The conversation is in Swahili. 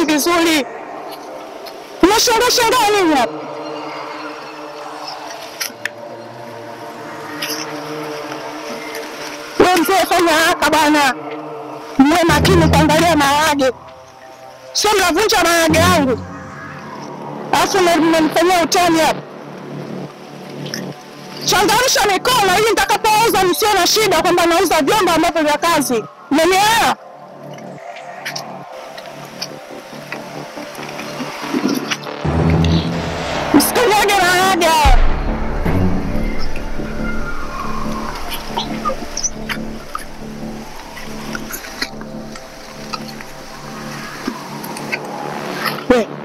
Kaeni vizuri. Mnashangaa nini hapa? Wewe mzee, fanya haraka bwana. Mwe makini kuangalia maharage. Sio mnavunja maharage yangu. Alafu mnanifanyia utani hapa. Changamsha mikono ili nitakapouza msio na shida kwamba nauza vyombo ambavyo vya kazi. Mmenielewa? Msikanyage maharage. Wait.